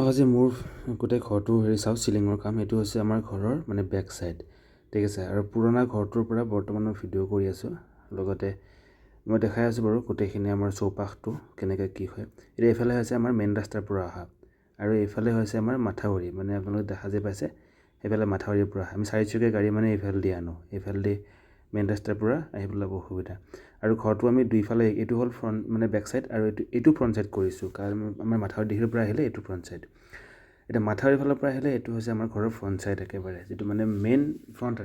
চাওঁ আজি মোৰ গোটেই ঘৰটো চাওঁ চিলিঙৰ কাম এইটো হৈছে আমাৰ ঘৰৰ মানে বেক চাইড ঠিক আছে আৰু পুৰণা ঘৰটোৰ পৰা বৰ্তমানৰ ভিডিঅ' কৰি আছোঁ লগতে মই দেখাই আছোঁ বাৰু গোটেইখিনি আমাৰ চৌপাশটো কেনেকৈ কি হয় এতিয়া এইফালে হৈছে আমাৰ মেইন ৰাস্তাৰ পৰা অহা আৰু এইফালে হৈছে আমাৰ মাথাউৰি মানে আপোনালোকে দেখা যে পাইছে সেইফালে মাথাউৰিৰ পৰা আমি চাৰিচকীয়া গাড়ী মানে এইফালেদি আনো এইফালেদি মেইন ৰাস্তাৰ পৰা আহিবলৈ অসুবিধা আৰু ঘৰটো আমি দুইফালে এইটো হ'ল ফ্ৰণ্ট মানে বেক চাইড আৰু এইটো ফ্ৰণ্ট চাইড কৰিছোঁ কাৰণ আমাৰ মাথাউৰি দিশৰ পৰা আহিলে এইটো ফ্ৰণ্ট চাইড এটা মাথাউৰি ফালৰ পৰা আহিলে এইটো হৈছে আমাৰ ঘৰৰ ফ্ৰণ্ট চাইড একেবাৰে যেটো মানে মেইন ফ্ৰণ্ট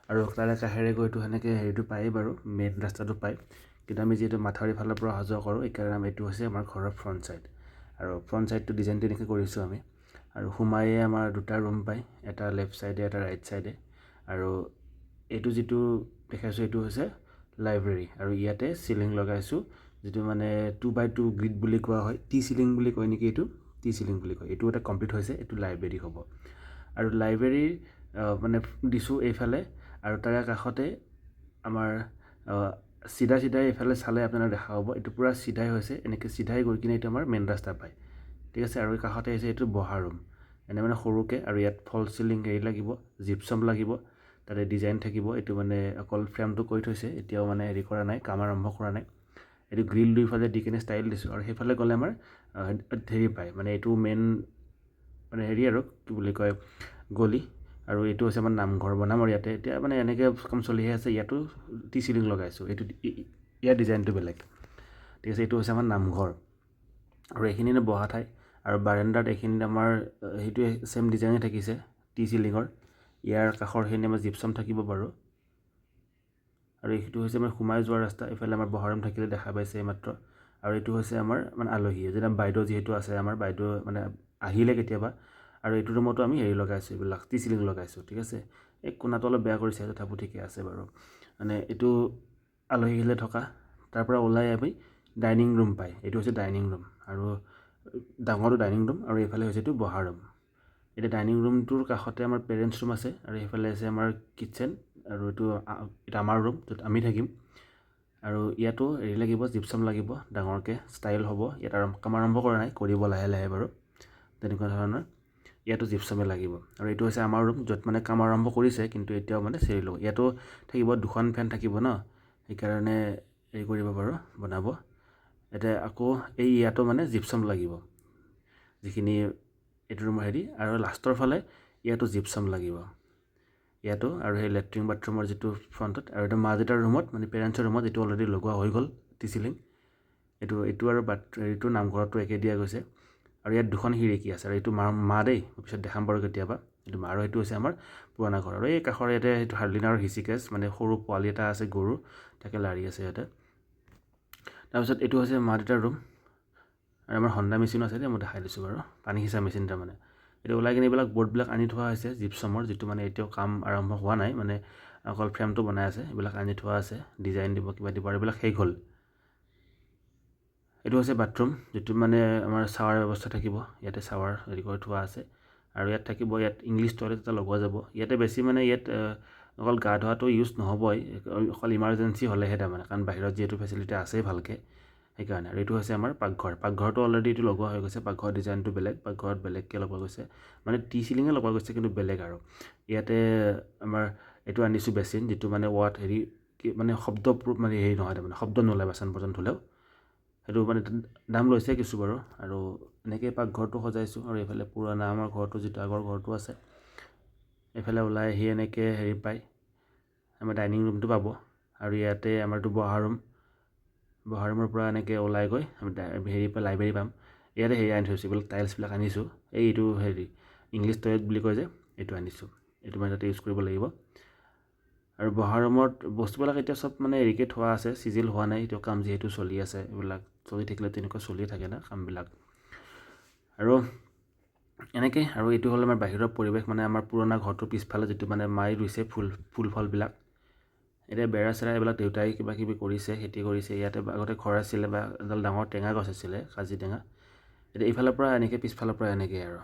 আৰু তাৰে কাষেৰে গৈ এইটো সেনেকৈ হেৰিটো পায়েই বাৰু মেইন ৰাস্তাটো পায় কিন্তু আমি যিহেতু মাথাউৰি ফালৰ পৰা অহা যোৱা কৰোঁ এইকাৰণে এইটো হৈছে আমাৰ ঘৰৰ ফ্ৰণ্ট চাইড আৰু ফ্ৰণ্ট চাইডটো ডিজাইনটো এনেকৈ কৰিছোঁ আমি আৰু সোমায়ে আমাৰ দুটা ৰুম পায় এটা লেফ্ট চাইডে এটা ৰাইট চাইডে আৰু এইটো যিটো দেখাইছোঁ এইটো হৈছে লাইব্ৰেৰী আৰু ইয়াতে চিলিং লগাইছোঁ যিটো মানে 2x2 গ্ৰিড বুলি কোৱা হয় টি চিলিং বুলি কয় নেকি এইটো টি চিলিং বুলি কয় এইটো এটা কমপ্লিট হৈছে এইটো লাইব্ৰেৰী হ'ব আৰু লাইব্ৰেৰী মানে দিছোঁ এইফালে আৰু তাৰে কাষতে আমাৰ চিধা এইফালে চালে আপোনাৰ দেখা হ'ব এইটো পুৰা চিধাই হৈছে এনেকৈ চিধাই গৈ কিনে এইটো আমাৰ মেইন ৰাস্তা পায় ঠিক আছে আৰু কাষতে হৈছে এইটো বহা ৰুম এনে মানে সৰুকৈ আৰু ইয়াত ফল চিলিং হেৰি লাগিব জিপছম লাগিব তাতে ডিজাইন থাকিব এইটো মানে অকল ফ্ৰেমটো কৰি থৈছে এতিয়াও মানে হেৰি কৰা নাই কাম আৰম্ভ কৰা নাই এইটো গ্ৰিল দুইফালে দি কিনে ষ্টাইল দিছোঁ আৰু সেইফালে গ'লে আমাৰ হেৰি পায় মানে এইটো মেইন মানে হেৰি আৰু কি বুলি কয় গলি আৰু এইটো হৈছে আমাৰ নামঘৰ বনাম আৰু ইয়াতে এতিয়া মানে এনেকৈ কাম চলিহে আছে ইয়াতো টি চিলিং লগাইছোঁ এইটো ইয়াৰ ডিজাইনটো বেলেগ ঠিক আছে এইটো হৈছে আমাৰ নামঘৰ আৰু এইখিনি বহা ঠাই আৰু বাৰাণ্ডাত এইখিনিত আমাৰ সেইটোৱে চেম ডিজাইনে থাকিছে টি চিলিঙৰ ইয়াৰ কাষৰখিনি আমাৰ জিপছম থাকিব বাৰু আৰু এইটো হৈছে আমাৰ সোমাই যোৱা ৰাস্তা এইফালে আমাৰ বহা ৰুম থাকিলে দেখা পাইছে এইমাত্ৰ আৰু এইটো হৈছে আমাৰ মানে আলহী যেনে বাইদেউ যিহেতু আছে আমাৰ বাইদেউ মানে আহিলে কেতিয়াবা আৰু এইটো ৰুমতো আমি হেৰি লগাইছোঁ এইবিলাক টি চিলিং লগাইছোঁ ঠিক আছে এই কোণাটো অলপ বেয়া কৰিছে তথাপিও ঠিকে আছে বাৰু মানে এইটো আলহী আহিলে থকা তাৰ পৰা ওলাই আমি ডাইনিং ৰুম পায় এইটো হৈছে ডাইনিং ৰুম আৰু ডাঙৰটো ডাইনিং ৰুম আৰু এইফালে হৈছে এইটো বহা ৰুম এতিয়া ডাইনিং ৰুমটোৰ কাষতে আমাৰ পেৰেণ্টছ ৰুম আছে আৰু এইফালে আছে আমাৰ কিটচেন আৰু এইটো আমাৰ ৰুম য'ত আমি থাকিম আৰু ইয়াতো হেৰি লাগিব জিপছম লাগিব ডাঙৰকৈ ষ্টাইল হ'ব ইয়াত কাম আৰম্ভ কৰা নাই কৰিব লাহে লাহে বাৰু তেনেকুৱা ধৰণৰ ইয়াতো জিপছমে লাগিব আৰু এইটো হৈছে আমাৰ ৰুম য'ত মানে কাম আৰম্ভ কৰিছে কিন্তু এতিয়াও মানে চেৰি লওঁ ইয়াতো থাকিব দুখন ফেন থাকিব ন সেইকাৰণে হেৰি কৰিব বাৰু বনাব এতিয়া আকৌ এই ইয়াতো মানে জিপছম লাগিব যিখিনি এইটো ৰুমৰ হেৰি আৰু লাষ্টৰ ফালে ইয়াতো জিপছম লাগিব ইয়াতো আৰু সেই লেট্ৰিন বাথৰুমৰ যিটো ফ্ৰণ্টত আৰু এটা মাজ এটা ৰুমত মানে পেৰেণ্টছৰ ৰুমত এইটো অলৰেডি লগোৱা হৈ গ'ল টি চিলিং এইটো আৰু হেৰিটো নামঘৰতো একে দিয়া গৈছে আৰু ইয়াত দুখন খিৰিকী আছে আৰু এইটো মা দেই পিছত দেখাম বাৰু কেতিয়াবা এইটো আৰু এইটো হৈছে আমাৰ পুৰণা ঘৰ আৰু এই কাষৰ ইয়াতে সেইটো হাৰ্লিনাৰ হিচিকেছ মানে সৰু পোৱালি এটা আছে গৰু তাকে লাৰি আছে ইয়াতে তাৰপিছত এইটো হৈছে মা দেউতাৰ ৰুম আৰু আমাৰ হণ্ডা মেচিনো আছে মই দেখাই দিছোঁ বাৰু পানী সিঁচা মেচিন তাৰমানে এইটো ওলাই কিনে এইবিলাক বৰ্ডবিলাক আনি থোৱা হৈছে জিপছমৰ যিটো মানে এতিয়াও কাম আৰম্ভ হোৱা নাই মানে অকল ফ্ৰেমটো বনাই আছে এইবিলাক আনি থোৱা আছে ডিজাইন দিব কিবা দিব আৰু এইবিলাক শেষ হ'ল এইটো হৈছে বাথৰুম যিটো মানে আমাৰ শ্বাৱাৰ ব্যৱস্থা থাকিব ইয়াতে শ্বাৱাৰ হেৰি কৰি থোৱা আছে আৰু ইয়াত থাকিব ইয়াত ইংলিছ টয়লেট এটা লগোৱা যাব ইয়াতে বেছি মানে ইয়াত অকল গা ধোৱাটো ইউজ নহ'বই অকল ইমাৰ্জেঞ্চি হ'লেহে তাৰমানে কাৰণ বাহিৰত যিহেতু ফেচিলিটি আছেই ভালকৈ সেইকাৰণে আৰু এইটো হৈছে আমাৰ পাকঘৰটো অলৰেডি এইটো লগোৱা হৈ গৈছে পাকঘৰৰ ডিজাইনটো বেলেগ পাকঘৰত বেলেগকৈ লগোৱা গৈছে মানে টি চিলিঙে লগোৱা গৈছে কিন্তু বেলেগ আৰু ইয়াতে আমাৰ এইটো আনিছোঁ বেচিন যিটো মানে ৱাট হেৰি মানে শব্দ মানে হেৰি নহয় তাৰমানে শব্দ নোলায় বাচন বৰ্তন ধুলেও সেইটো মানে দাম লৈছে কিছু বাৰু আৰু এনেকৈ পাকঘৰটো সজাইছোঁ আৰু এইফালে পুৰণা আমাৰ ঘৰটো যিটো আগৰ ঘৰটো আছে এইফালে ওলাই আহি এনেকৈ হেৰি পায় আমাৰ ডাইনিং ৰুমটো পাব আৰু ইয়াতে আমাৰটো বহা ৰুমৰ পৰা এনেকৈ ওলাই গৈ হেৰি পৰা লাইব্ৰেৰী পাম ইয়াতে হেৰি আনি থৈছোঁ এইবিলাক টাইলছবিলাক আনিছোঁ এইটো হেৰি ইংলিছ টয়লেট বুলি কয় যে এইটো আনিছোঁ এইটো মানে তাতে ইউজ কৰিব লাগিব আৰু বহা ৰুমত বস্তুবিলাক এতিয়া চব মানে হেৰিকৈ থোৱা আছে চিজিল হোৱা নাই এতিয়া কাম যিহেতু চলি আছে এইবিলাক চলি থাকিলে তেনেকুৱা চলিয়ে থাকে না কামবিলাক আৰু এনেকৈ আৰু এইটো হ'ল আমাৰ বাহিৰৰ পৰিৱেশ মানে আমাৰ পুৰণা ঘৰটোৰ পিছফালে যিটো মানে মাই ৰুইছে ফুল ফলবিলাক এতিয়া বেৰা চেৰা এইবিলাক দেউতাই কিবা কিবি কৰিছে খেতি কৰিছে ইয়াতে আগতে ঘৰ আছিলে বা এডাল ডাঙৰ টেঙা গছ আছিলে কাজি টেঙা এতিয়া এইফালৰ পৰা এনেকৈ পিছফালৰ পৰা এনেকৈ আৰু